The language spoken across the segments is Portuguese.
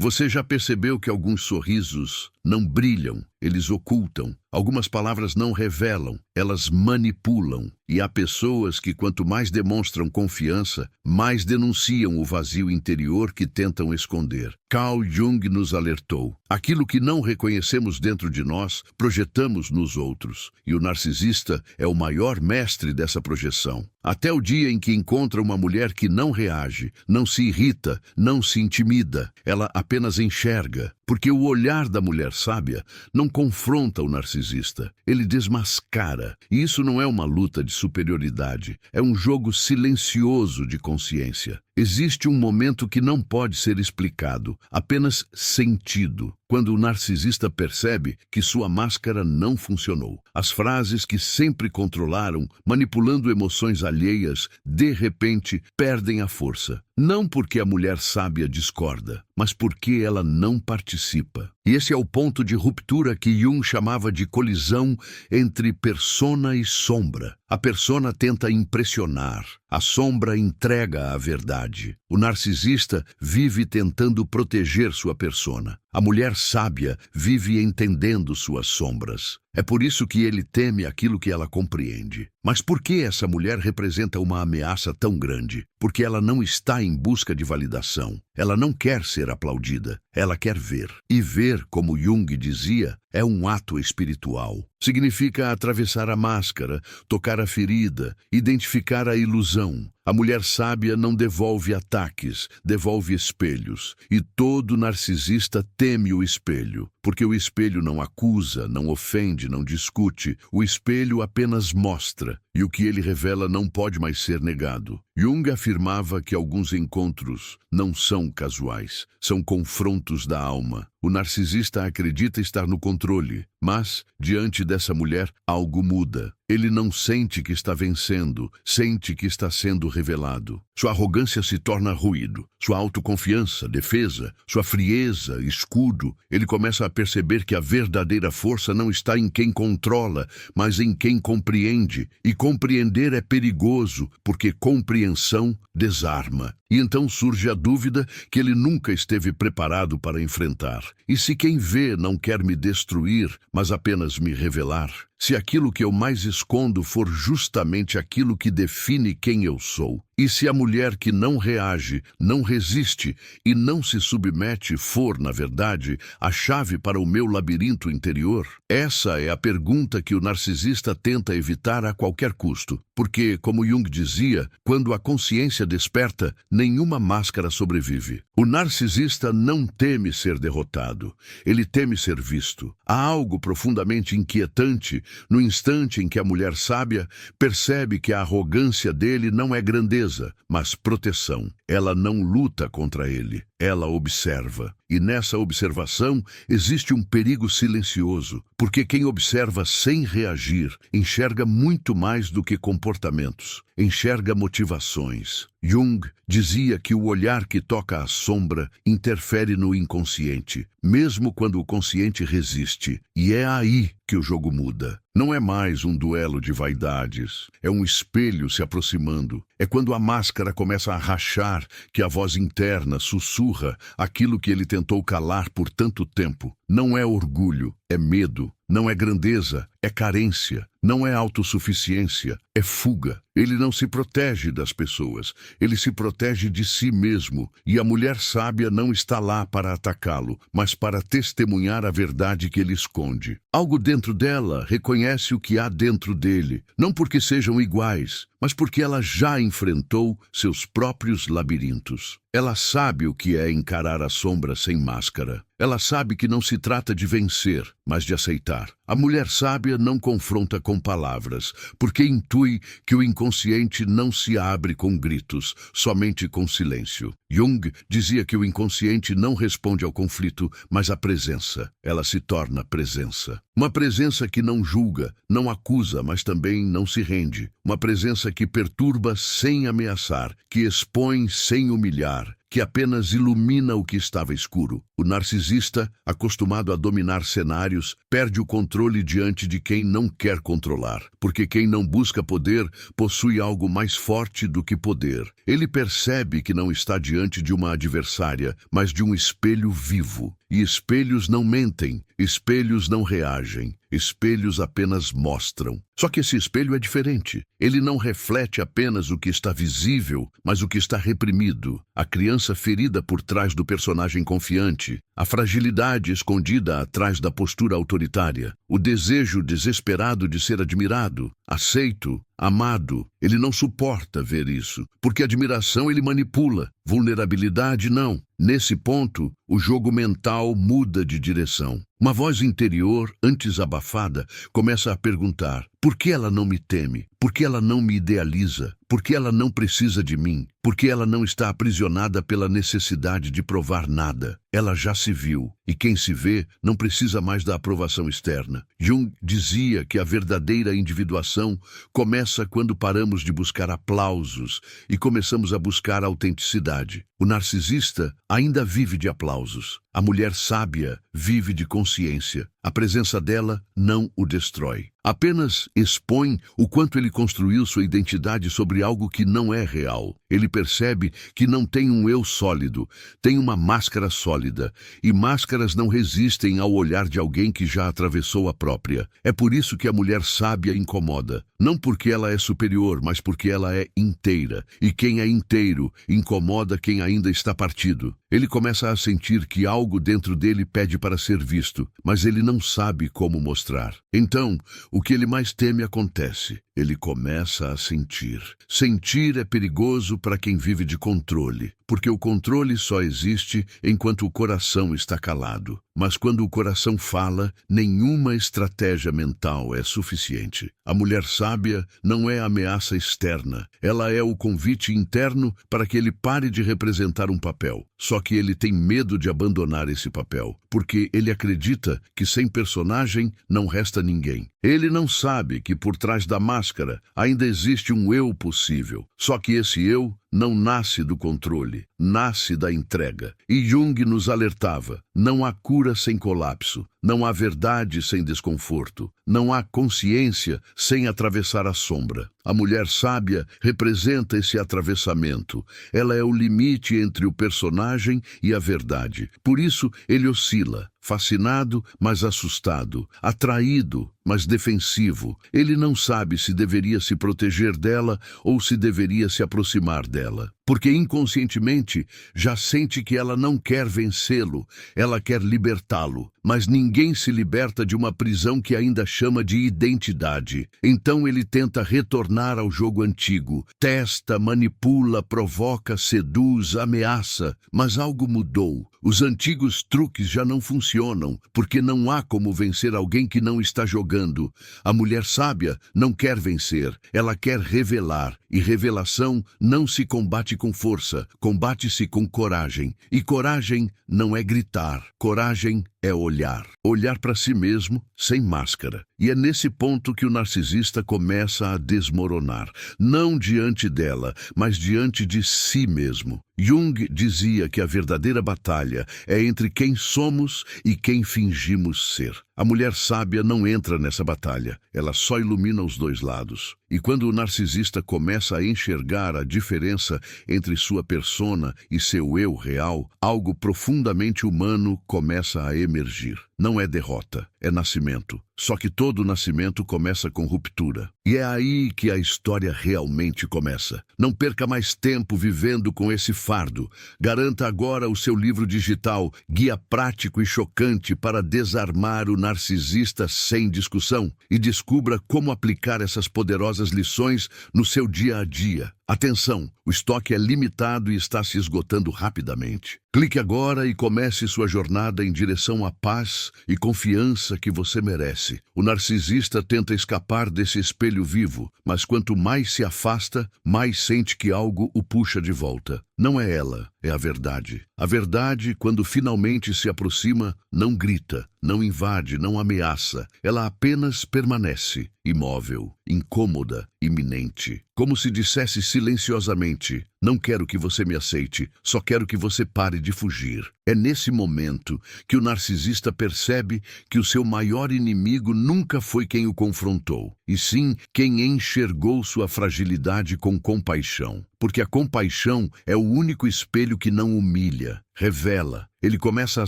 Você já percebeu que alguns sorrisos não brilham, eles ocultam. Algumas palavras não revelam, elas manipulam. E há pessoas que, quanto mais demonstram confiança, mais denunciam o vazio interior que tentam esconder. Carl Jung nos alertou. Aquilo que não reconhecemos dentro de nós, projetamos nos outros. E o narcisista é o maior mestre dessa projeção. Até o dia em que encontra uma mulher que não reage, não se irrita, não se intimida. Ela apenas enxerga. Porque o olhar da mulher sábia não confronta o narcisista, ele desmascara. E isso não é uma luta de superioridade, é um jogo silencioso de consciência. Existe um momento que não pode ser explicado, apenas sentido, quando o narcisista percebe que sua máscara não funcionou. As frases que sempre controlaram, manipulando emoções alheias, de repente perdem a força. Não porque a mulher sábia discorda, mas porque ela não participa. E esse é o ponto de ruptura que Jung chamava de colisão entre persona e sombra. A persona tenta impressionar, a sombra entrega a verdade. O narcisista vive tentando proteger sua persona. A mulher sábia vive entendendo suas sombras. É por isso que ele teme aquilo que ela compreende. Mas por que essa mulher representa uma ameaça tão grande? Porque ela não está em busca de validação. Ela não quer ser aplaudida. Ela quer ver. E ver, como Jung dizia, é um ato espiritual. Significa atravessar a máscara, tocar a ferida, identificar a ilusão. A mulher sábia não devolve ataques, devolve espelhos. E todo narcisista teme o espelho, porque o espelho não acusa, não ofende, não discute. O espelho apenas mostra, e o que ele revela não pode mais ser negado. Jung afirmava que alguns encontros não são casuais, são confrontos da alma. O narcisista acredita estar no controle, mas, diante dessa mulher, algo muda. Ele não sente que está vencendo, sente que está sendo revelado. Sua arrogância se torna ruído, sua autoconfiança, defesa, sua frieza, escudo. Ele começa a perceber que a verdadeira força não está em quem controla, mas em quem compreende. E compreender é perigoso, porque compreensão desarma. E então surge a dúvida que ele nunca esteve preparado para enfrentar. E se quem vê não quer me destruir, mas apenas me revelar? Se aquilo que eu mais escondo for justamente aquilo que define quem eu sou? E se a mulher que não reage, não resiste e não se submete for, na verdade, a chave para o meu labirinto interior? Essa é a pergunta que o narcisista tenta evitar a qualquer custo. Porque, como Jung dizia, quando a consciência desperta, nenhuma máscara sobrevive. O narcisista não teme ser derrotado, ele teme ser visto. Há algo profundamente inquietante no instante em que a mulher sábia percebe que a arrogância dele não é grandeza, mas proteção. Ela não luta contra ele, ela observa. E nessa observação existe um perigo silencioso, porque quem observa sem reagir enxerga muito mais do que comportamentos, enxerga motivações. Jung dizia que o olhar que toca a sombra interfere no inconsciente, mesmo quando o consciente resiste. E é aí que o jogo muda. Não é mais um duelo de vaidades, é um espelho se aproximando. É quando a máscara começa a rachar que a voz interna sussurra aquilo que ele tentou calar por tanto tempo. Não é orgulho, é medo. Não é grandeza, é carência. Não é autossuficiência, é fuga. Ele não se protege das pessoas, ele se protege de si mesmo. E a mulher sábia não está lá para atacá-lo, mas para testemunhar a verdade que ele esconde. Algo dentro dela reconhece o que há dentro dele, não porque sejam iguais, mas porque ela já enfrentou seus próprios labirintos. Ela sabe o que é encarar a sombra sem máscara. Ela sabe que não se trata de vencer, mas de aceitar. A mulher sábia não confronta com palavras, porque intui que o inconsciente não se abre com gritos, somente com silêncio. Jung dizia que o inconsciente não responde ao conflito, mas à presença. Ela se torna presença. Uma presença que não julga, não acusa, mas também não se rende. Uma presença que perturba sem ameaçar, que expõe sem humilhar, que apenas ilumina o que estava escuro. O narcisista, acostumado a dominar cenários, perde o controle diante de quem não quer controlar, porque quem não busca poder possui algo mais forte do que poder. Ele percebe que não está diante de uma adversária, mas de um espelho vivo. E espelhos não mentem, espelhos não reagem, espelhos apenas mostram. Só que esse espelho é diferente. Ele não reflete apenas o que está visível, mas o que está reprimido. A criança ferida por trás do personagem confiante, a fragilidade escondida atrás da postura autoritária, o desejo desesperado de ser admirado, aceito, amado. Ele não suporta ver isso, porque admiração ele manipula, vulnerabilidade não. Nesse ponto, o jogo mental muda de direção. Uma voz interior, antes abafada, começa a perguntar: por que ela não me teme? Por que ela não me idealiza? Por que ela não precisa de mim? Por que ela não está aprisionada pela necessidade de provar nada? Ela já se viu, e quem se vê não precisa mais da aprovação externa. Jung dizia que a verdadeira individuação começa quando paramos de buscar aplausos e começamos a buscar autenticidade. O narcisista ainda vive de aplausos. A mulher sábia vive de consciência. A presença dela não o destrói. Apenas expõe o quanto ele construiu sua identidade sobre algo que não é real. Ele percebe que não tem um eu sólido, tem uma máscara sólida. E máscaras não resistem ao olhar de alguém que já atravessou a própria. É por isso que a mulher sábia incomoda. Não porque ela é superior, mas porque ela é inteira. E quem é inteiro incomoda quem ainda está partido. Ele começa a sentir que algo dentro dele pede para ser visto, mas ele não sabe como mostrar. Então, o que ele mais teme acontece. Ele começa a sentir. Sentir é perigoso para quem vive de controle, porque o controle só existe enquanto o coração está calado. Mas quando o coração fala, nenhuma estratégia mental é suficiente. A mulher sábia não é a ameaça externa, ela é o convite interno para que ele pare de representar um papel. Só que ele tem medo de abandonar esse papel, porque ele acredita que sem personagem não resta ninguém. Ele não sabe que por trás da máscara ainda existe um eu possível. Só que esse eu não nasce do controle, nasce da entrega. E Jung nos alertava: não há cura sem colapso, não há verdade sem desconforto, não há consciência sem atravessar a sombra. A mulher sábia representa esse atravessamento. Ela é o limite entre o personagem e a verdade. Por isso, ele oscila, fascinado, mas assustado, atraído, mas defensivo. Ele não sabe se deveria se proteger dela ou se deveria se aproximar dela. Porque inconscientemente já sente que ela não quer vencê-lo, ela quer libertá-lo. Mas ninguém se liberta de uma prisão que ainda chama de identidade. Então ele tenta retornar ao jogo antigo. Testa, manipula, provoca, seduz, ameaça. Mas algo mudou. Os antigos truques já não funcionam, porque não há como vencer alguém que não está jogando. A mulher sábia não quer vencer, ela quer revelar. E revelação não se combate com força, combate-se com coragem. E coragem não é gritar, coragem é olhar. Olhar para si mesmo sem máscara. E é nesse ponto que o narcisista começa a desmoronar. Não diante dela, mas diante de si mesmo. Jung dizia que a verdadeira batalha é entre quem somos e quem fingimos ser. A mulher sábia não entra nessa batalha, ela só ilumina os dois lados. E quando o narcisista começa a enxergar a diferença entre sua persona e seu eu real, algo profundamente humano começa a emergir. Não é derrota, é nascimento. Só que todo nascimento começa com ruptura. E é aí que a história realmente começa. Não perca mais tempo vivendo com esse fardo. Garanta agora o seu livro digital, Guia Prático e Chocante para Desarmar o Narcisista Sem Discussão, e descubra como aplicar essas poderosas lições no seu dia a dia. Atenção, o estoque é limitado e está se esgotando rapidamente. Clique agora e comece sua jornada em direção à paz e confiança que você merece. O narcisista tenta escapar desse espelho vivo, mas quanto mais se afasta, mais sente que algo o puxa de volta. Não é ela, é a verdade. A verdade, quando finalmente se aproxima, não grita, não invade, não ameaça. Ela apenas permanece, imóvel, incômoda, iminente. Como se dissesse silenciosamente: Não quero que você me aceite, só quero que você pare de fugir. É nesse momento que o narcisista percebe que o seu maior inimigo nunca foi quem o confrontou, e sim quem enxergou sua fragilidade com compaixão. Porque a compaixão é o único espelho que não humilha, revela. Ele começa a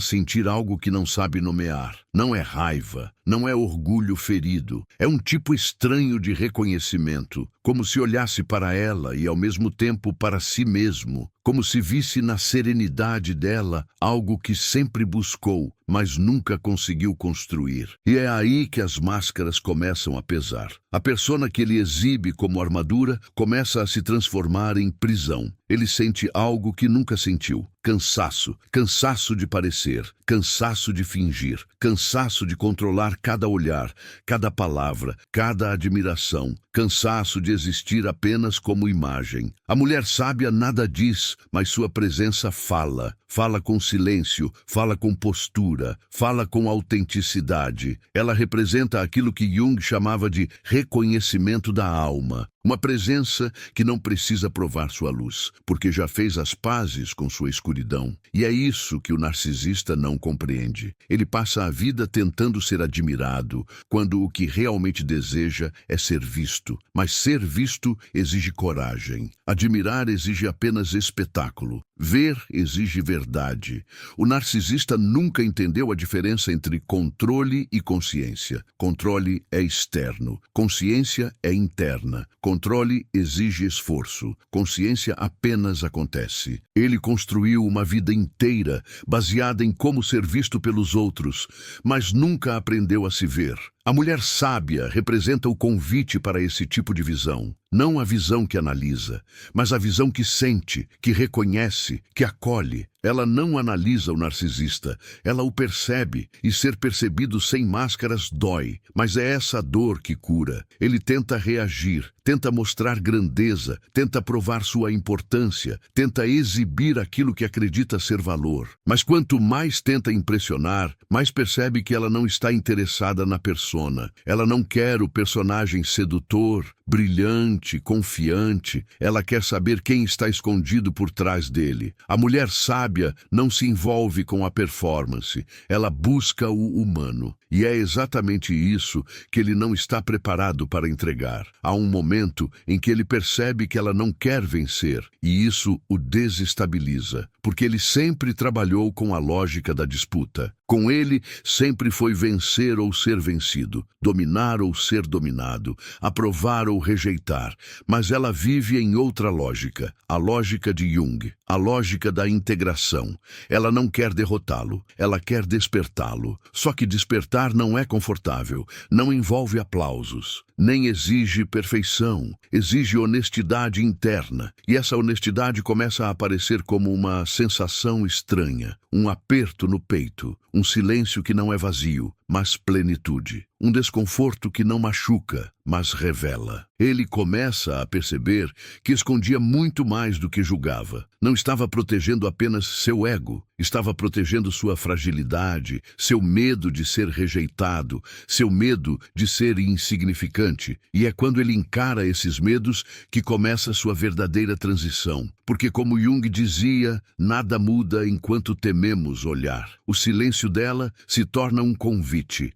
sentir algo que não sabe nomear. Não é raiva, não é orgulho ferido. É um tipo estranho de reconhecimento, como se olhasse para ela e ao mesmo tempo para si mesmo, como se visse na serenidade dela algo que sempre buscou, mas nunca conseguiu construir. E é aí que as máscaras começam a pesar. A persona que ele exibe como armadura começa a se transformar em prisão. Ele sente algo que nunca sentiu. Cansaço, cansaço de parecer, cansaço de fingir, cansaço de controlar cada olhar, cada palavra, cada admiração, cansaço de existir apenas como imagem. A mulher sábia nada diz, mas sua presença fala. Fala com silêncio, fala com postura, fala com autenticidade. Ela representa aquilo que Jung chamava de reconhecimento da alma. Uma presença que não precisa provar sua luz, porque já fez as pazes com sua escuridão. E é isso que o narcisista não compreende. Ele passa a vida tentando ser admirado, quando o que realmente deseja é ser visto. Mas ser visto exige coragem. Admirar exige apenas espetáculo. Ver exige verdade. O narcisista nunca entendeu a diferença entre controle e consciência. Controle é externo, consciência é interna. Controle exige esforço, consciência apenas acontece. Ele construiu uma vida inteira baseada em como ser visto pelos outros, mas nunca aprendeu a se ver. A mulher sábia representa o convite para esse tipo de visão. Não a visão que analisa, mas a visão que sente, que reconhece, que acolhe. Ela não analisa o narcisista, ela o percebe, e ser percebido sem máscaras dói, mas é essa dor que cura. Ele tenta reagir, tenta mostrar grandeza, tenta provar sua importância, tenta exibir aquilo que acredita ser valor. Mas quanto mais tenta impressionar, mais percebe que ela não está interessada na persona. Ela não quer o personagem sedutor, brilhante, confiante. Ela quer saber quem está escondido por trás dele. A mulher sábia não se envolve com a performance. Ela busca o humano. E é exatamente isso que ele não está preparado para entregar. Há um momento em que ele percebe que ela não quer vencer, e isso o desestabiliza, porque ele sempre trabalhou com a lógica da disputa. Com ele, sempre foi vencer ou ser vencido, dominar ou ser dominado, aprovar ou rejeitar. Mas ela vive em outra lógica, a lógica de Jung, a lógica da integração. Ela não quer derrotá-lo, ela quer despertá-lo. Só que despertar não é confortável, não envolve aplausos, nem exige perfeição, exige honestidade interna. E essa honestidade começa a aparecer como uma sensação estranha, um aperto no peito, um silêncio que não é vazio, mas plenitude. Um desconforto que não machuca, mas revela. Ele começa a perceber que escondia muito mais do que julgava. Não estava protegendo apenas seu ego, estava protegendo sua fragilidade, seu medo de ser rejeitado, seu medo de ser insignificante. E é quando ele encara esses medos que começa sua verdadeira transição. Porque, como Jung dizia, nada muda enquanto tememos olhar. O silêncio dela se torna um convite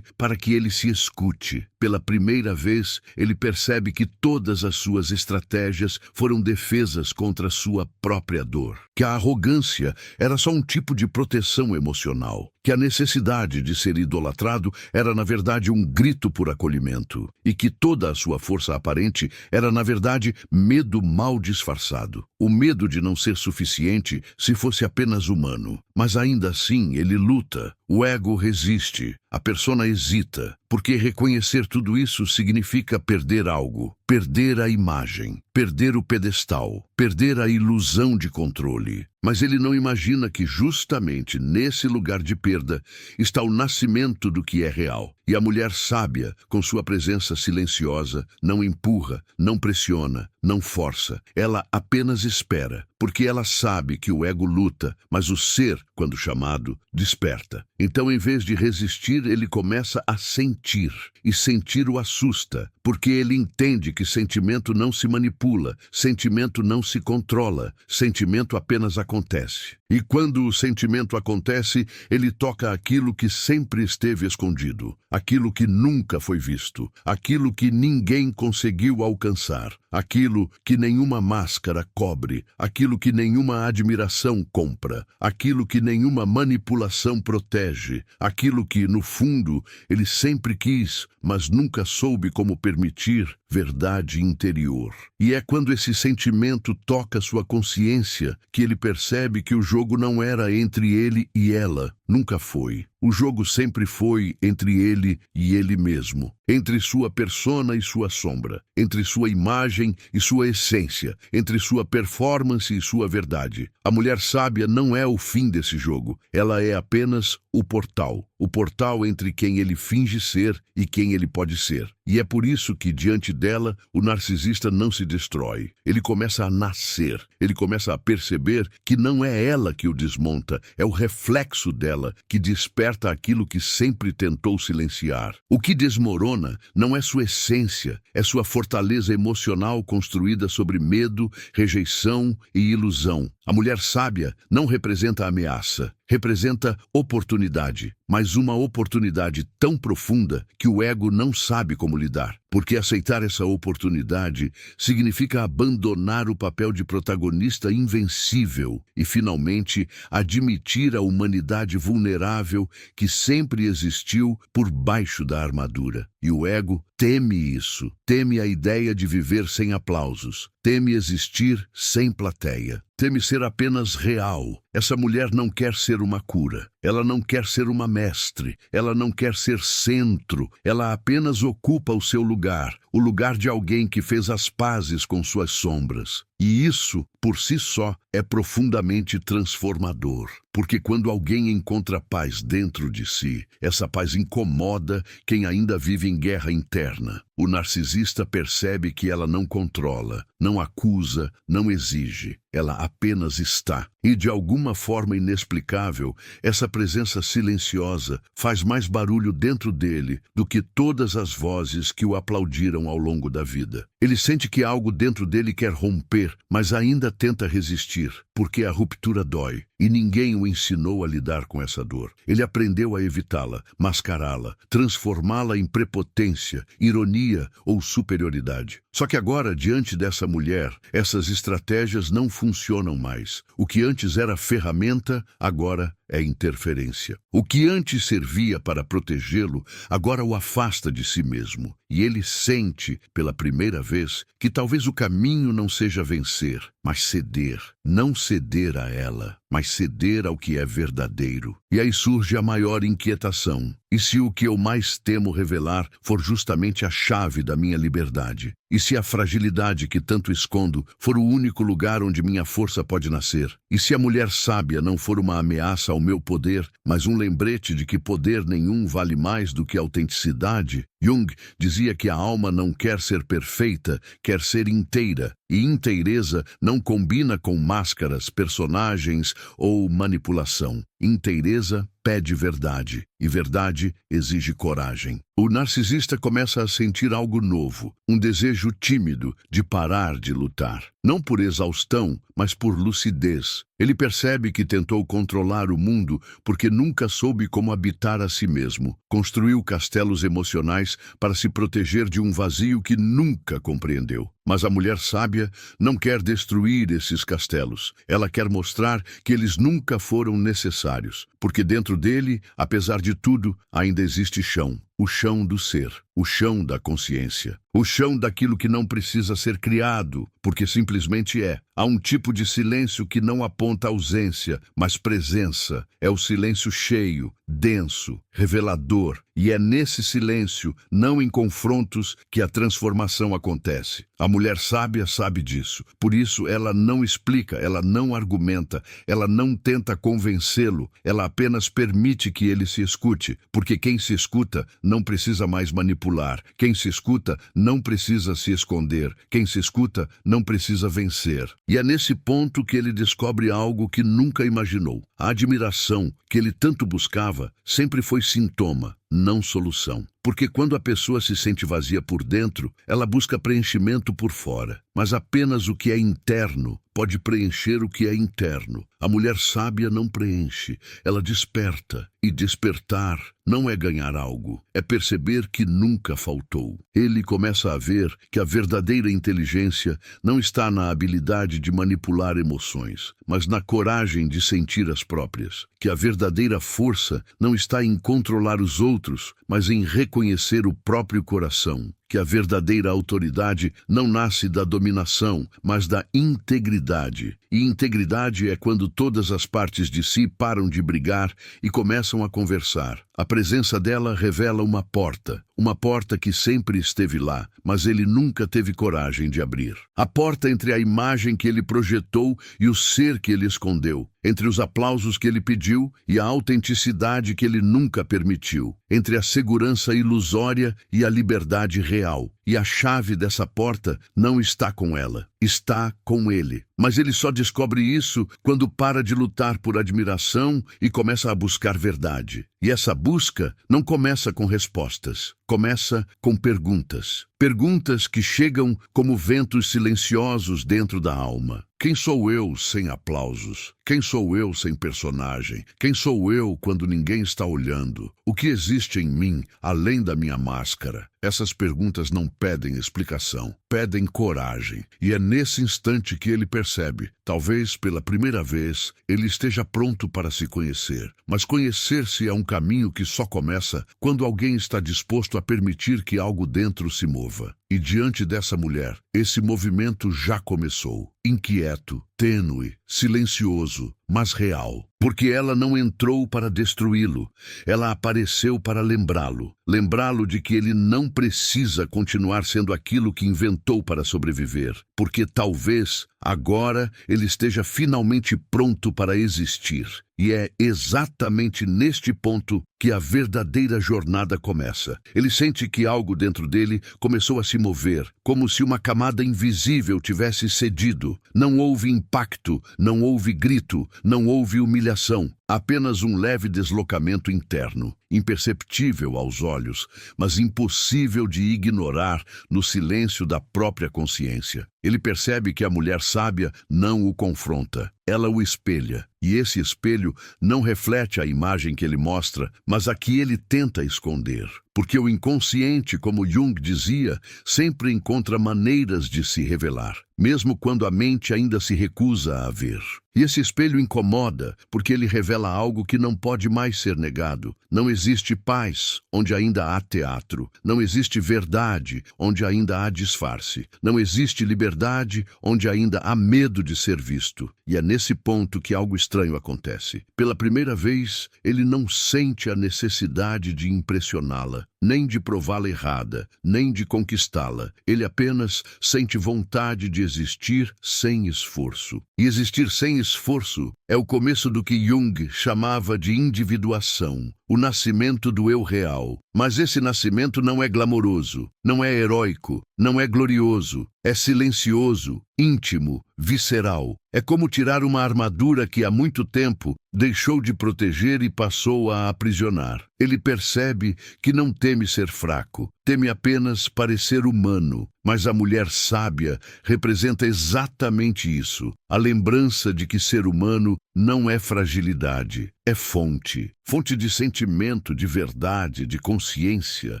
para que ele se escute. Pela primeira vez, ele percebe que todas as suas estratégias foram defesas contra sua própria dor. Que a arrogância era só um tipo de proteção emocional. Que a necessidade de ser idolatrado era, na verdade, um grito por acolhimento. E que toda a sua força aparente era, na verdade, medo mal disfarçado. O medo de não ser suficiente se fosse apenas humano. Mas ainda assim, ele luta. O ego resiste. A persona hesita. Porque reconhecer tudo isso significa perder algo. Perder a imagem. Perder o pedestal. Perder a ilusão de controle. Mas ele não imagina que justamente nesse lugar de perda está o nascimento do que é real. E a mulher sábia, com sua presença silenciosa, não empurra, não pressiona, não força. Ela apenas espera, porque ela sabe que o ego luta, mas o ser, quando chamado, desperta. Então, em vez de resistir, ele começa a sentir. E sentir o assusta, porque ele entende que sentimento não se manipula, sentimento não se controla, sentimento apenas acontece. E quando o sentimento acontece, ele toca aquilo que sempre esteve escondido, aquilo que nunca foi visto, aquilo que ninguém conseguiu alcançar, aquilo que nenhuma máscara cobre, aquilo que nenhuma admiração compra, aquilo que nenhuma manipulação protege, aquilo que, no fundo, ele sempre quis, mas nunca soube como permitir, verdade interior. E é quando esse sentimento toca sua consciência que ele percebe que o jogo não era entre ele e ela, nunca foi. O jogo sempre foi entre ele e ele mesmo, entre sua persona e sua sombra, entre sua imagem e sua essência, entre sua performance e sua verdade. A mulher sábia não é o fim desse jogo, ela é apenas o portal entre quem ele finge ser e quem ele pode ser. E é por isso que, diante dela, o narcisista não se destrói. Ele começa a nascer, ele começa a perceber que não é ela que o desmonta, é o reflexo dela que desperta aquilo que sempre tentou silenciar. O que desmorona não é sua essência, é sua fortaleza emocional construída sobre medo, rejeição e ilusão. A mulher sábia não representa ameaça, representa oportunidade, mas uma oportunidade tão profunda que o ego não sabe como lidar. Porque aceitar essa oportunidade significa abandonar o papel de protagonista invencível e, finalmente, admitir a humanidade vulnerável que sempre existiu por baixo da armadura. E o ego teme isso, teme a ideia de viver sem aplausos, teme existir sem plateia, teme ser apenas real. Essa mulher não quer ser uma cura, ela não quer ser uma mestre, ela não quer ser centro, ela apenas ocupa o seu lugar, o lugar de alguém que fez as pazes com suas sombras. E isso, por si só, é profundamente transformador. Porque quando alguém encontra paz dentro de si, essa paz incomoda quem ainda vive em guerra interna. O narcisista percebe que ela não controla, não acusa, não exige. Ela apenas está. E de alguma forma inexplicável, essa presença silenciosa faz mais barulho dentro dele do que todas as vozes que o aplaudiram ao longo da vida. Ele sente que algo dentro dele quer romper, mas ainda tenta resistir, porque a ruptura dói. E ninguém o ensinou a lidar com essa dor. Ele aprendeu a evitá-la, mascará-la, transformá-la em prepotência, ironia ou superioridade. Só que agora, diante dessa mulher, essas estratégias não funcionam mais. O que antes era ferramenta, agora é interferência. O que antes servia para protegê-lo, agora o afasta de si mesmo. E ele sente, pela primeira vez, que talvez o caminho não seja vencer, mas ceder. Não ceder a ela, mas ceder ao que é verdadeiro. E aí surge a maior inquietação. E se o que eu mais temo revelar for justamente a chave da minha liberdade? E se a fragilidade que tanto escondo for o único lugar onde minha força pode nascer? E se a mulher sábia não for uma ameaça ao meu poder, mas um lembrete de que poder nenhum vale mais do que autenticidade? Jung dizia que a alma não quer ser perfeita, quer ser inteira. E inteireza não combina com máscaras, personagens ou manipulação. Inteireza pede verdade, e verdade exige coragem. O narcisista começa a sentir algo novo, um desejo tímido de parar de lutar. Não por exaustão, mas por lucidez. Ele percebe que tentou controlar o mundo porque nunca soube como habitar a si mesmo. Construiu castelos emocionais para se proteger de um vazio que nunca compreendeu. Mas a mulher sábia não quer destruir esses castelos. Ela quer mostrar que eles nunca foram necessários, porque dentro dele, apesar de tudo, ainda existe chão. O chão do ser, o chão da consciência, o chão daquilo que não precisa ser criado, porque simplesmente é. Há um tipo de silêncio que não aponta ausência, mas presença. É o silêncio cheio, denso, revelador. E é nesse silêncio, não em confrontos, que a transformação acontece. A mulher sábia sabe disso. Por isso, ela não explica, ela não argumenta, ela não tenta convencê-lo. Ela apenas permite que ele se escute, porque quem se escuta não precisa mais manipular. Quem se escuta não precisa se esconder. Quem se escuta não precisa vencer. E é nesse ponto que ele descobre algo que nunca imaginou. A admiração que ele tanto buscava sempre foi sintoma, não solução. Porque quando a pessoa se sente vazia por dentro, ela busca preenchimento por fora. Mas apenas o que é interno pode preencher o que é interno. A mulher sábia não preenche, ela desperta. E despertar não é ganhar algo, é perceber que nunca faltou. Ele começa a ver que a verdadeira inteligência não está na habilidade de manipular emoções, mas na coragem de sentir as próprias. Que a verdadeira força não está em controlar os outros, mas em reconhecer o próprio coração. Que a verdadeira autoridade não nasce da dominação, mas da integridade. E integridade é quando todas as partes de si param de brigar e começam a conversar. A presença dela revela uma porta que sempre esteve lá, mas ele nunca teve coragem de abrir. A porta entre a imagem que ele projetou e o ser que ele escondeu, entre os aplausos que ele pediu e a autenticidade que ele nunca permitiu, entre a segurança ilusória e a liberdade real. E a chave dessa porta não está com ela, está com ele. Mas ele só descobre isso quando para de lutar por admiração e começa a buscar verdade. E essa busca não começa com respostas, começa com perguntas. Perguntas que chegam como ventos silenciosos dentro da alma. Quem sou eu sem aplausos? Quem sou eu sem personagem? Quem sou eu quando ninguém está olhando? O que existe em mim além da minha máscara? Essas perguntas não pedem explicação, pedem coragem. E é nesse instante que ele percebe, talvez pela primeira vez, ele esteja pronto para se conhecer. Mas conhecer-se é um caminho que só começa quando alguém está disposto a permitir que algo dentro se mova. E diante dessa mulher, esse movimento já começou. Inquieto, tênue, silencioso, mas real. Porque ela não entrou para destruí-lo, ela apareceu para lembrá-lo. Lembrá-lo de que ele não precisa continuar sendo aquilo que inventou para sobreviver. Porque talvez, agora, ele esteja finalmente pronto para existir. E é exatamente neste ponto que a verdadeira jornada começa. Ele sente que algo dentro dele começou a se mover, como se uma camada invisível tivesse cedido. Não houve impacto, não houve grito, não houve humilhação. Apenas um leve deslocamento interno, imperceptível aos olhos, mas impossível de ignorar no silêncio da própria consciência. Ele percebe que a mulher sábia não o confronta, ela o espelha. E esse espelho não reflete a imagem que ele mostra, mas a que ele tenta esconder. Porque o inconsciente, como Jung dizia, sempre encontra maneiras de se revelar, mesmo quando a mente ainda se recusa a ver. E esse espelho incomoda, porque ele revela algo que não pode mais ser negado. Não existe paz, onde ainda há teatro. Não existe verdade, onde ainda há disfarce. Não existe liberdade, onde ainda há medo de ser visto. E é nesse ponto que algo estranho acontece. Pela primeira vez, ele não sente a necessidade de impressioná-la, nem de prová-la errada, nem de conquistá-la. Ele apenas sente vontade de existir sem esforço. E existir sem esforço é o começo do que Jung chamava de individuação, o nascimento do eu real. Mas esse nascimento não é glamouroso, não é heróico, não é glorioso, é silencioso, íntimo, visceral. É como tirar uma armadura que há muito tempo deixou de proteger e passou a aprisionar. Ele percebe que não teme ser fraco, teme apenas parecer humano. Mas a mulher sábia representa exatamente isso, a lembrança de que ser humano não é fragilidade, é fonte. Fonte de sentimento, de verdade, de consciência.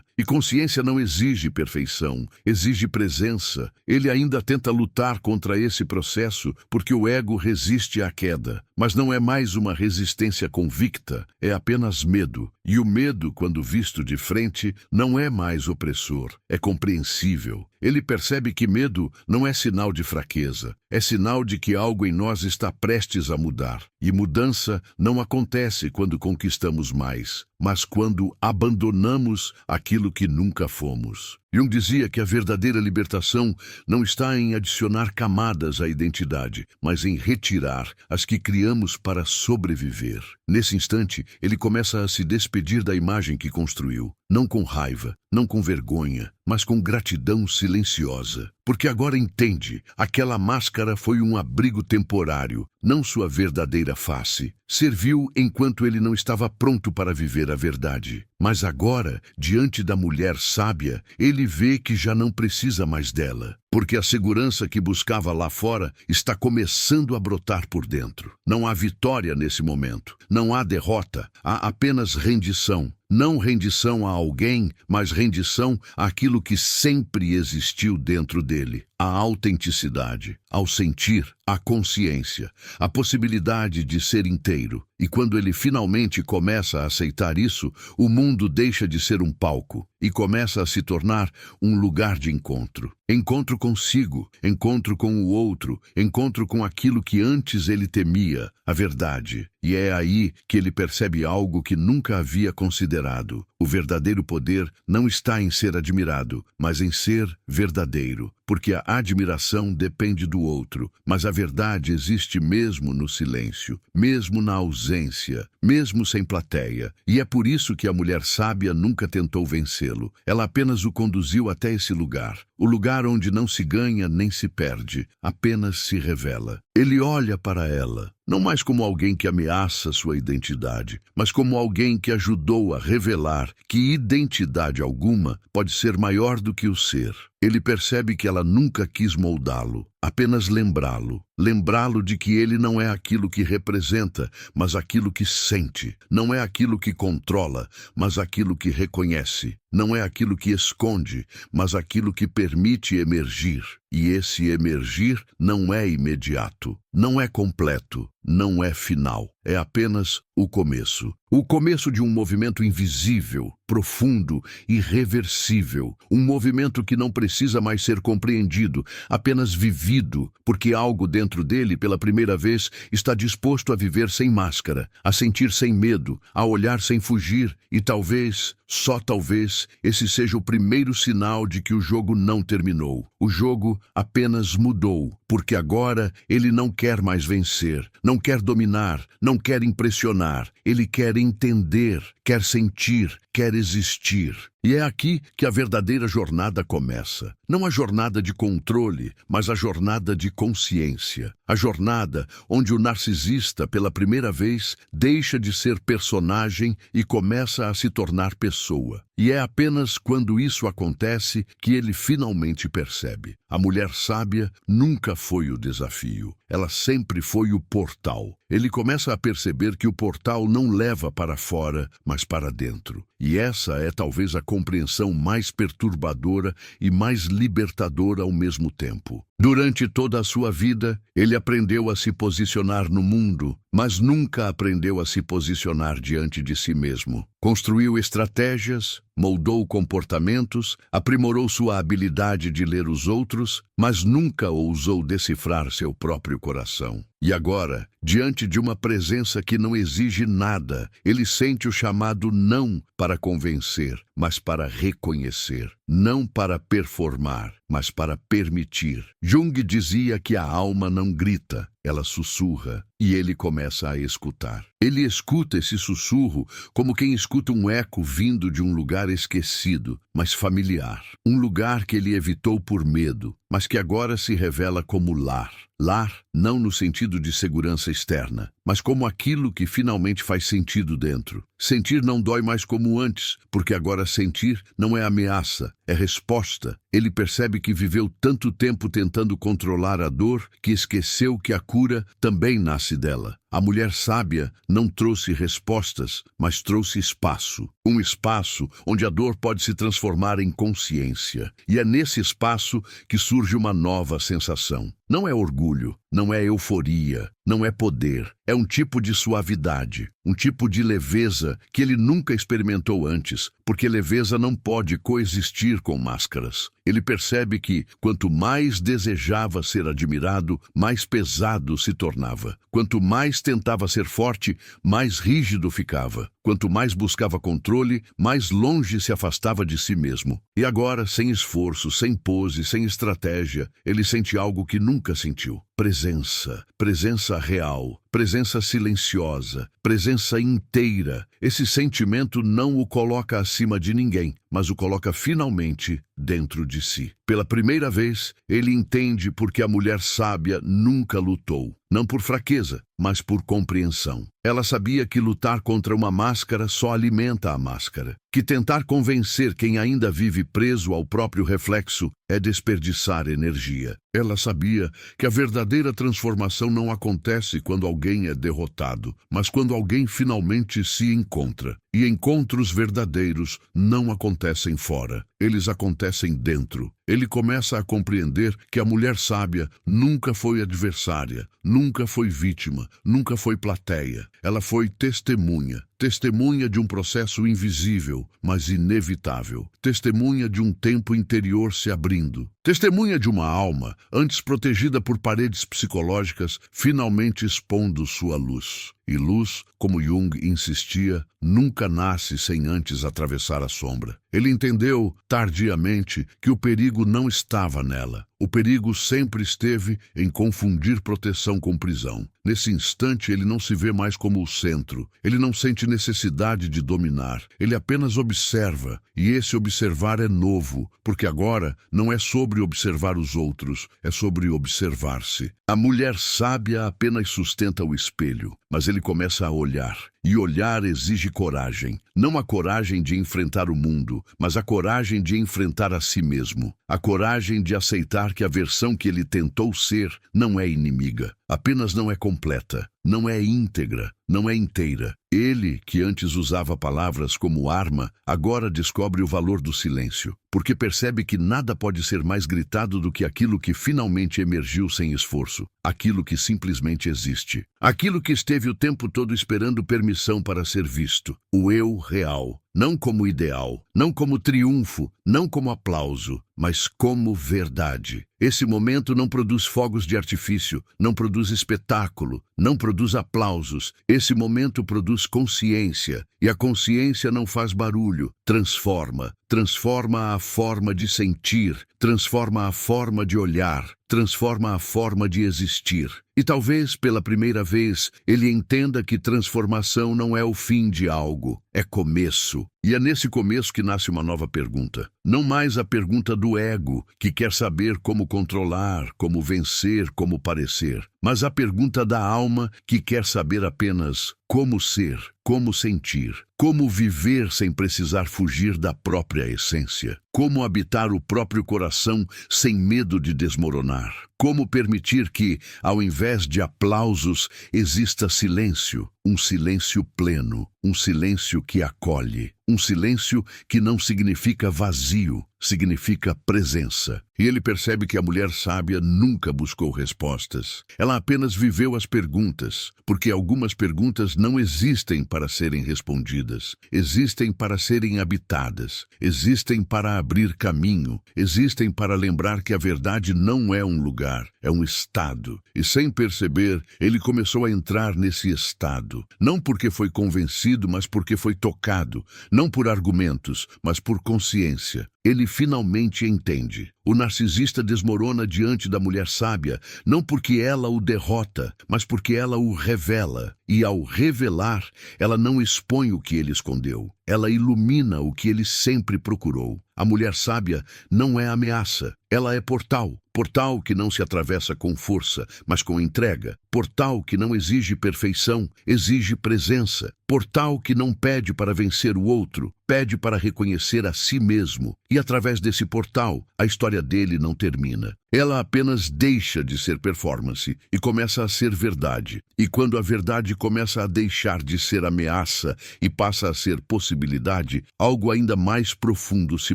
E consciência não exige perfeição, exige presença. Ele ainda tenta lutar contra esse processo porque o ego resiste à queda. Mas não é mais uma resistência convicta, é apenas medo. E o medo, quando visto de frente, não é mais opressor, é compreensível. Ele percebe que medo não é sinal de fraqueza, é sinal de que algo em nós está prestes a mudar. E mudança não acontece quando conquistamos mais, mas quando abandonamos aquilo que nunca fomos. Jung dizia que a verdadeira libertação não está em adicionar camadas à identidade, mas em retirar as que criamos para sobreviver. Nesse instante, ele começa a se despedir da imagem que construiu, não com raiva, não com vergonha, mas com gratidão silenciosa. porque agora entende, aquela máscara foi um abrigo temporário, não sua verdadeira face. Serviu enquanto ele não estava pronto para viver a verdade. Mas agora, diante da mulher sábia, ele vê que já não precisa mais dela, porque a segurança que buscava lá fora está começando a brotar por dentro. Não há vitória nesse momento, não há derrota, há apenas rendição. Não rendição a alguém, mas rendição àquilo que sempre existiu dentro dele. A autenticidade, ao sentir, a consciência, a possibilidade de ser inteiro. E quando ele finalmente começa a aceitar isso, o mundo deixa de ser um palco e começa a se tornar um lugar de encontro. Encontro consigo, encontro com o outro, encontro com aquilo que antes ele temia, a verdade. E é aí que ele percebe algo que nunca havia considerado. O verdadeiro poder não está em ser admirado, mas em ser verdadeiro. Porque a admiração depende do outro, mas a verdade existe mesmo no silêncio, mesmo na ausência, mesmo sem plateia. E é por isso que a mulher sábia nunca tentou vencê-lo. Ela apenas o conduziu até esse lugar. O lugar onde não se ganha nem se perde, apenas se revela. Ele olha para ela, não mais como alguém que ameaça sua identidade, mas como alguém que ajudou a revelar que identidade alguma pode ser maior do que o ser. Ele percebe que ela nunca quis moldá-lo, apenas lembrá-lo. Lembrá-lo de que ele não é aquilo que representa, mas aquilo que sente. Não é aquilo que controla, mas aquilo que reconhece. Não é aquilo que esconde, mas aquilo que permite emergir. E esse emergir não é imediato, não é completo, não é final. É apenas o começo. O começo de um movimento invisível, profundo, irreversível. Um movimento que não precisa mais ser compreendido, apenas vivido, porque algo dentro dele, pela primeira vez, está disposto a viver sem máscara, a sentir sem medo, a olhar sem fugir. E talvez, só talvez, esse seja o primeiro sinal de que o jogo não terminou. O jogo apenas mudou, porque agora ele não quer mais vencer, não quer dominar, não quer impressionar. Ele quer entender, quer sentir, quer existir. E é aqui que a verdadeira jornada começa. Não a jornada de controle, mas a jornada de consciência. A jornada onde o narcisista, pela primeira vez, deixa de ser personagem e começa a se tornar pessoa. E é apenas quando isso acontece que ele finalmente percebe. A mulher sábia nunca foi o desafio. Ela sempre foi o portal. Ele começa a perceber que o portal não leva para fora, mas para dentro. E essa é talvez a compreensão mais perturbadora e mais libertadora ao mesmo tempo. Durante toda a sua vida, ele aprendeu a se posicionar no mundo, mas nunca aprendeu a se posicionar diante de si mesmo. Construiu estratégias, moldou comportamentos, aprimorou sua habilidade de ler os outros, mas nunca ousou decifrar seu próprio coração. E agora, diante de uma presença que não exige nada, ele sente o chamado não para convencer, mas para reconhecer. Não para performar, mas para permitir. Jung dizia que a alma não grita, ela sussurra, e ele começa a escutar. Ele escuta esse sussurro como quem escuta um eco vindo de um lugar esquecido, mas familiar. Um lugar que ele evitou por medo, mas que agora se revela como lar. Lar, não no sentido de segurança externa, mas como aquilo que finalmente faz sentido dentro. Sentir não dói mais como antes, porque agora sentir não é ameaça, é resposta. Ele percebe que viveu tanto tempo tentando controlar a dor que esqueceu que a cura também nasce dela. A mulher sábia não trouxe respostas, mas trouxe espaço. Um espaço onde a dor pode se transformar em consciência. E é nesse espaço que surge uma nova sensação. Não é orgulho, não é euforia, não é poder. É um tipo de suavidade, um tipo de leveza que ele nunca experimentou antes, porque leveza não pode coexistir com máscaras. Ele percebe que, quanto mais desejava ser admirado, mais pesado se tornava. Quanto mais tentava ser forte, mais rígido ficava. Quanto mais buscava controle, mais longe se afastava de si mesmo. E agora, sem esforço, sem pose, sem estratégia, ele sente algo que nunca sentiu. Presença, presença real, presença silenciosa, presença inteira. Esse sentimento não o coloca acima de ninguém, mas o coloca finalmente dentro de si. Pela primeira vez, ele entende porque a mulher sábia nunca lutou. Não por fraqueza, mas por compreensão. Ela sabia que lutar contra uma máscara só alimenta a máscara. Que tentar convencer quem ainda vive preso ao próprio reflexo é desperdiçar energia. Ela sabia que a verdadeira transformação não acontece quando alguém é derrotado, mas quando alguém finalmente se encontra. E encontros verdadeiros não acontecem fora, eles acontecem dentro. Ele começa a compreender que a mulher sábia nunca foi adversária, nunca foi vítima, nunca foi plateia. Ela foi testemunha. Testemunha de um processo invisível, mas inevitável. Testemunha de um tempo interior se abrindo. Testemunha de uma alma, antes protegida por paredes psicológicas, finalmente expondo sua luz. E luz, como Jung insistia, nunca nasce sem antes atravessar a sombra. Ele entendeu, tardiamente, que o perigo não estava nela. O perigo sempre esteve em confundir proteção com prisão. Nesse instante, ele não se vê mais como o centro. Ele não sente necessidade de dominar. Ele apenas observa. E esse observar é novo, porque agora não é sobre observar os outros, é sobre observar-se. A mulher sábia apenas sustenta o espelho, mas ele começa a olhar. E olhar exige coragem. Não a coragem de enfrentar o mundo, mas a coragem de enfrentar a si mesmo. A coragem de aceitar que a versão que ele tentou ser não é inimiga. Apenas não é completa, não é íntegra, não é inteira. Ele, que antes usava palavras como arma, agora descobre o valor do silêncio, porque percebe que nada pode ser mais gritado do que aquilo que finalmente emergiu sem esforço, aquilo que simplesmente existe, aquilo que esteve o tempo todo esperando permissão para ser visto, o eu real. Não como ideal, não como triunfo, não como aplauso, mas como verdade. Esse momento não produz fogos de artifício, não produz espetáculo, não produz aplausos. Esse momento produz consciência, e a consciência não faz barulho, transforma. Transforma a forma de sentir, transforma a forma de olhar, transforma a forma de existir. E talvez, pela primeira vez, ele entenda que transformação não é o fim de algo, é começo. E é nesse começo que nasce uma nova pergunta. Não mais a pergunta do ego, que quer saber como controlar, como vencer, como parecer, mas a pergunta da alma, que quer saber apenas como ser, como sentir, como viver sem precisar fugir da própria essência, como habitar o próprio coração sem medo de desmoronar, como permitir que, ao invés de aplausos, exista silêncio, um silêncio pleno, um silêncio que acolhe, um silêncio que não significa vazio, significa presença. E ele percebe que a mulher sábia nunca buscou respostas. Ela apenas viveu as perguntas, porque algumas perguntas não existem para serem respondidas. Existem para serem habitadas. Existem para abrir caminho. Existem para lembrar que a verdade não é um lugar, é um estado. E sem perceber, ele começou a entrar nesse estado. Não porque foi convencido, mas porque foi tocado. Não por argumentos, mas por consciência. Ele finalmente entende. O narcisista desmorona diante da mulher sábia, não porque ela o derrota, mas porque ela o revela. E ao revelar, ela não expõe o que ele escondeu. Ela ilumina o que ele sempre procurou. A mulher sábia não é ameaça, ela é portal. Portal que não se atravessa com força, mas com entrega. Portal que não exige perfeição, exige presença. Portal que não pede para vencer o outro, pede para reconhecer a si mesmo. E através desse portal, a história dele não termina. Ela apenas deixa de ser performance e começa a ser verdade. E quando a verdade começa a deixar de ser ameaça e passa a ser possibilidade, algo ainda mais profundo se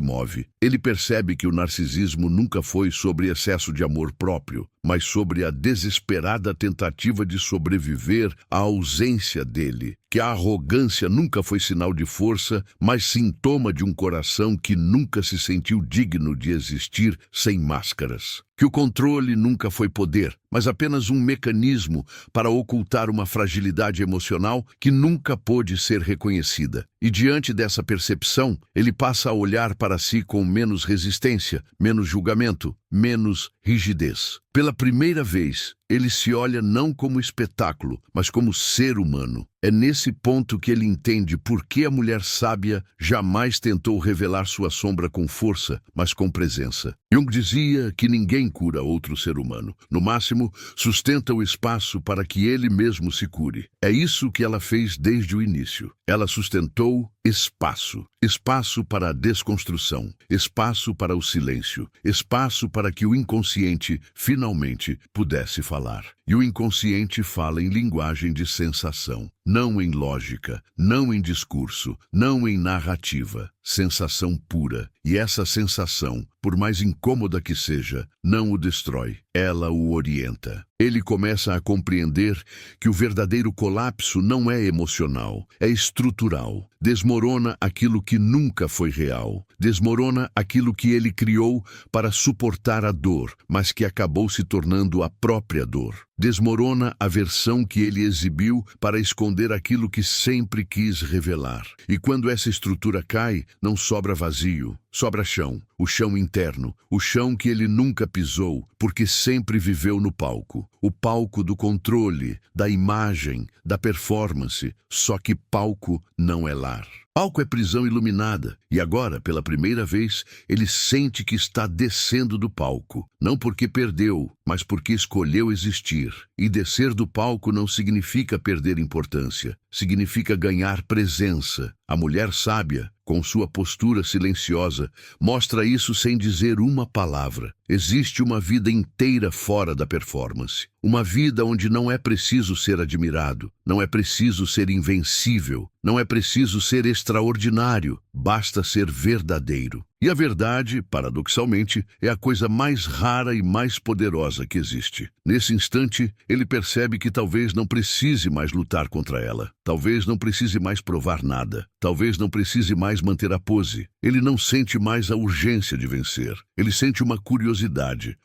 move. Ele percebe que o narcisismo nunca foi sobre excesso de amor próprio, mas sobre a desesperada tentativa de sobreviver à ausência dele. Que a arrogância nunca foi sinal de força, mas sintoma de um coração que nunca se sentiu digno de existir sem máscaras. Que que o controle nunca foi poder, mas apenas um mecanismo para ocultar uma fragilidade emocional que nunca pôde ser reconhecida. E diante dessa percepção, ele passa a olhar para si com menos resistência, menos julgamento, menos rigidez. Pela primeira vez, ele se olha não como espetáculo, mas como ser humano. É nesse ponto que ele entende por que a mulher sábia jamais tentou revelar sua sombra com força, mas com presença. Jung dizia que ninguém cura outro ser humano. No máximo, sustenta o espaço para que ele mesmo se cure. É isso que ela fez desde o início. Ela sustentou espaço. Espaço para a desconstrução. Espaço para o silêncio. Espaço para que o inconsciente finalmente pudesse falar. E o inconsciente fala em linguagem de sensação, não em lógica, não em discurso, não em narrativa. Sensação pura. E essa sensação, por mais incômoda que seja, não o destrói. Ela o orienta. Ele começa a compreender que o verdadeiro colapso não é emocional, é estrutural. Desmorona aquilo que nunca foi real. Desmorona aquilo que ele criou para suportar a dor, mas que acabou se tornando a própria dor. Desmorona a versão que ele exibiu para esconder aquilo que sempre quis revelar. E quando essa estrutura cai, não sobra vazio, sobra chão, o chão interno, o chão que ele nunca pisou, porque sempre viveu no palco. O palco do controle, da imagem, da performance, só que palco não é lar. Palco é prisão iluminada, e agora, pela primeira vez, ele sente que está descendo do palco. Não porque perdeu, mas porque escolheu existir. E descer do palco não significa perder importância, significa ganhar presença. A mulher sábia, com sua postura silenciosa, mostra isso sem dizer uma palavra. Existe uma vida inteira fora da performance. Uma vida onde não é preciso ser admirado, não é preciso ser invencível, não é preciso ser extraordinário, basta ser verdadeiro. E a verdade, paradoxalmente, é a coisa mais rara e mais poderosa que existe. Nesse instante, ele percebe que talvez não precise mais lutar contra ela. Talvez não precise mais provar nada. Talvez não precise mais manter a pose. Ele não sente mais a urgência de vencer. Ele sente uma curiosidade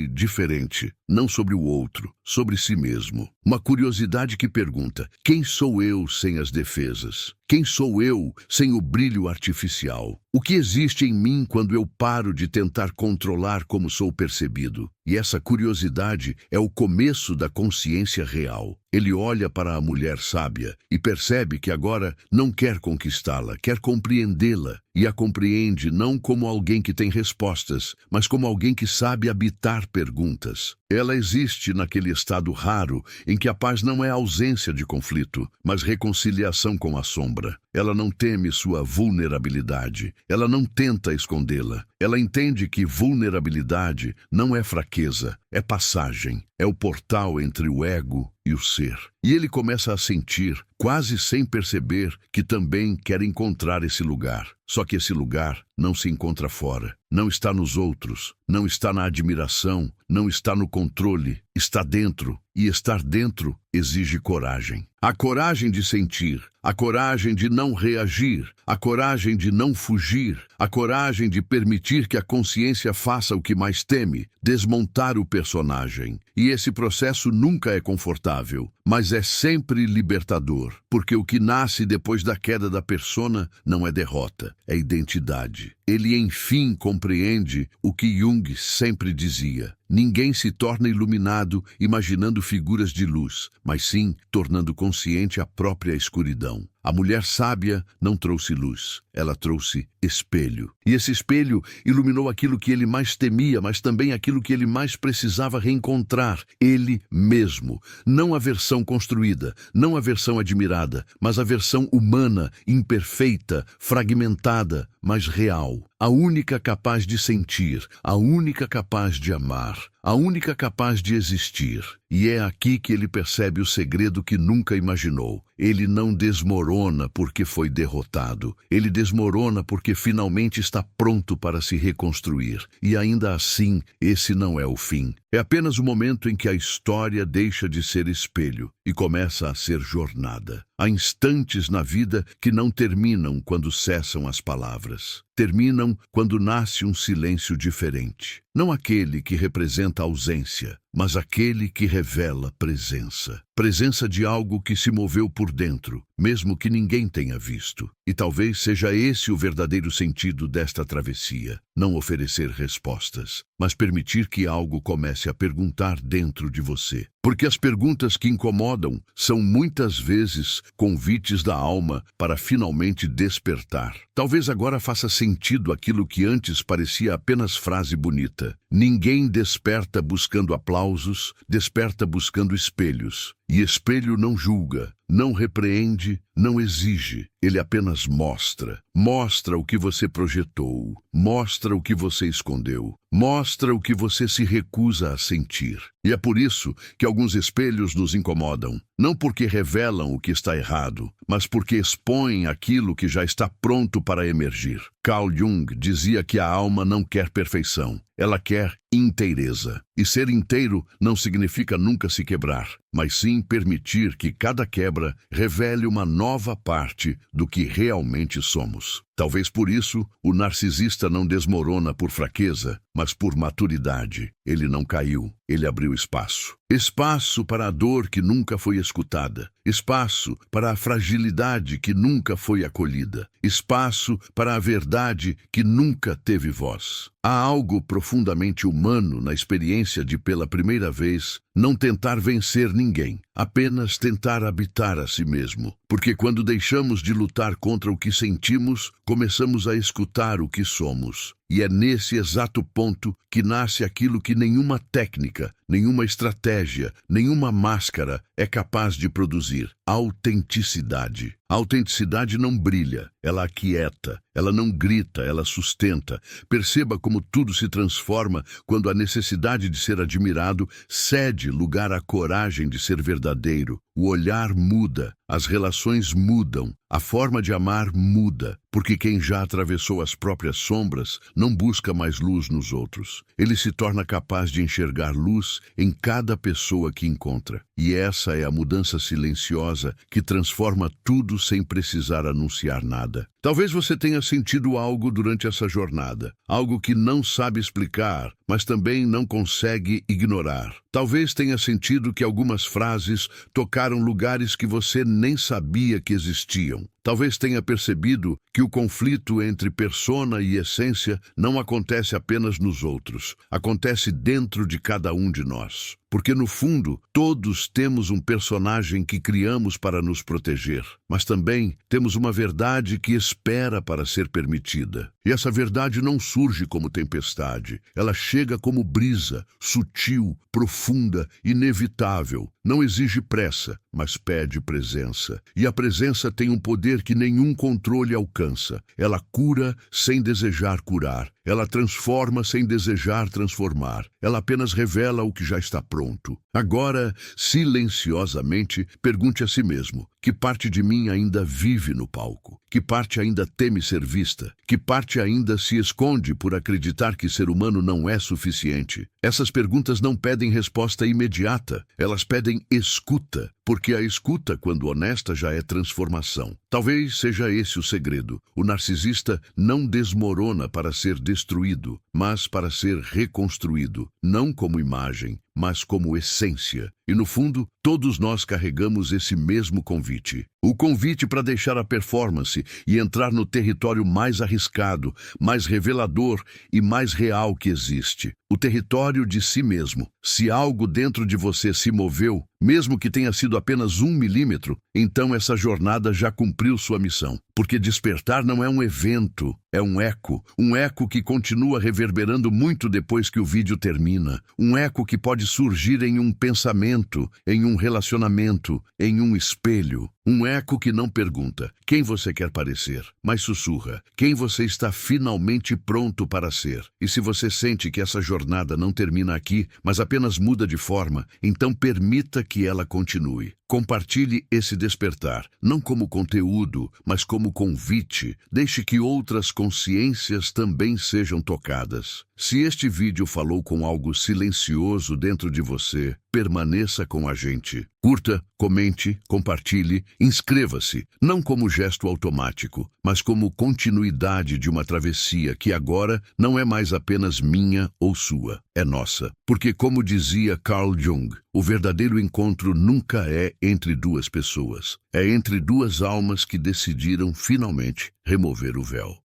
diferente. Não sobre o outro, sobre si mesmo. Uma curiosidade que pergunta: quem sou eu sem as defesas? Quem sou eu sem o brilho artificial? O que existe em mim quando eu paro de tentar controlar como sou percebido? E essa curiosidade é o começo da consciência real. Ele olha para a mulher sábia e percebe que agora não quer conquistá-la, quer compreendê-la. E a compreende não como alguém que tem respostas, mas como alguém que sabe habitar perguntas. Ela existe naquele estado raro em que a paz não é ausência de conflito, mas reconciliação com a sombra. Ela não teme sua vulnerabilidade. Ela não tenta escondê-la. Ela entende que vulnerabilidade não é fraqueza, é passagem. É o portal entre o ego e o ser. E ele começa a sentir, quase sem perceber, que também quer encontrar esse lugar. Só que esse lugar não se encontra fora. Não está nos outros, não está na admiração, não está no controle. Está dentro. E estar dentro exige coragem. A coragem de sentir, a coragem de não reagir, a coragem de não fugir, a coragem de permitir que a consciência faça o que mais teme, desmontar o personagem. E esse processo nunca é confortável, mas é sempre libertador, porque o que nasce depois da queda da persona não é derrota, é identidade. Ele enfim compreende o que Jung sempre dizia: ninguém se torna iluminado imaginando figuras de luz, mas sim tornando consciente a própria escuridão. A mulher sábia não trouxe luz, ela trouxe espelho. E esse espelho iluminou aquilo que ele mais temia, mas também aquilo que ele mais precisava reencontrar, ele mesmo. Não a versão construída, não a versão admirada, mas a versão humana, imperfeita, fragmentada, mas real. A única capaz de sentir, a única capaz de amar, a única capaz de existir. E é aqui que ele percebe o segredo que nunca imaginou. Ele não desmorona porque foi derrotado. Ele desmorona porque finalmente está pronto para se reconstruir. E ainda assim, esse não é o fim. É apenas o momento em que a história deixa de ser espelho e começa a ser jornada. Há instantes na vida que não terminam quando cessam as palavras. Terminam quando nasce um silêncio diferente. Não aquele que representa ausência, mas aquele que revela presença. Presença de algo que se moveu por dentro, mesmo que ninguém tenha visto. E talvez seja esse o verdadeiro sentido desta travessia. Não oferecer respostas, mas permitir que algo comece a perguntar dentro de você. Porque as perguntas que incomodam são muitas vezes convites da alma para finalmente despertar. Talvez agora faça sentido aquilo que antes parecia apenas frase bonita. Ninguém desperta buscando aplausos, desperta buscando espelhos. E espelho não julga, não repreende, não exige. Ele apenas mostra. Mostra o que você projetou. Mostra o que você escondeu. Mostra o que você se recusa a sentir. E é por isso que alguns espelhos nos incomodam. Não porque revelam o que está errado, mas porque expõem aquilo que já está pronto para emergir. Carl Jung dizia que a alma não quer perfeição. Ela quer inteireza. E ser inteiro não significa nunca se quebrar, mas sim permitir que cada quebra revele uma nova parte do que realmente somos. Talvez por isso, o narcisista não desmorona por fraqueza, mas por maturidade. Ele não caiu, ele abriu espaço. Espaço para a dor que nunca foi escutada. Espaço para a fragilidade que nunca foi acolhida. Espaço para a verdade que nunca teve voz. Há algo profundamente humano na experiência de, pela primeira vez, não tentar vencer ninguém, apenas tentar habitar a si mesmo. Porque quando deixamos de lutar contra o que sentimos, começamos a escutar o que somos. E é nesse exato ponto que nasce aquilo que nenhuma técnica, nenhuma estratégia, nenhuma máscara é capaz de produzir: autenticidade. A autenticidade não brilha, ela aquieta, ela não grita, ela sustenta. Perceba como tudo se transforma quando a necessidade de ser admirado cede lugar à coragem de ser verdadeiro. O olhar muda, as relações mudam, a forma de amar muda, porque quem já atravessou as próprias sombras não busca mais luz nos outros. Ele se torna capaz de enxergar luz em cada pessoa que encontra. E essa é a mudança silenciosa que transforma tudo sem precisar anunciar nada. Talvez você tenha sentido algo durante essa jornada, algo que não sabe explicar, mas também não consegue ignorar. Talvez tenha sentido que algumas frases tocaram lugares que você nem sabia que existiam. Talvez tenha percebido que o conflito entre persona e essência não acontece apenas nos outros, acontece dentro de cada um de nós. Porque, no fundo, todos temos um personagem que criamos para nos proteger, mas também temos uma verdade que espera para ser permitida. E essa verdade não surge como tempestade, ela chega como brisa, sutil, profunda, inevitável. Não exige pressa, mas pede presença. E a presença tem um poder que nenhum controle alcança. Ela cura sem desejar curar. Ela transforma sem desejar transformar. Ela apenas revela o que já está pronto. Agora, silenciosamente, pergunte a si mesmo: que parte de mim ainda vive no palco? Que parte ainda teme ser vista? Que parte ainda se esconde por acreditar que ser humano não é suficiente? Essas perguntas não pedem resposta imediata. Elas pedem escuta. Porque a escuta, quando honesta, já é transformação. Talvez seja esse o segredo. O narcisista não desmorona para ser destruído, mas para ser reconstruído, não como imagem, mas como essência. E no fundo, todos nós carregamos esse mesmo convite. O convite para deixar a performance e entrar no território mais arriscado, mais revelador e mais real que existe. O território de si mesmo. Se algo dentro de você se moveu, mesmo que tenha sido apenas 1 milímetro, então essa jornada já cumpriu sua missão. Porque despertar não é um evento, é um eco que continua reverberando muito depois que o vídeo termina. Um eco que pode surgir em um pensamento, em um relacionamento, em um espelho. Um eco que não pergunta quem você quer parecer, mas sussurra quem você está finalmente pronto para ser. E se você sente que essa jornada não termina aqui, mas apenas muda de forma, então permita que ela continue. Compartilhe esse despertar, não como conteúdo, mas como convite. Deixe que outras consciências também sejam tocadas. Se este vídeo falou com algo silencioso dentro de você, permaneça com a gente. Curta, comente, compartilhe, inscreva-se, não como gesto automático, mas como continuidade de uma travessia que agora não é mais apenas minha ou sua, é nossa. Porque, como dizia Carl Jung, o verdadeiro encontro nunca é entre duas pessoas, é entre duas almas que decidiram finalmente remover o véu.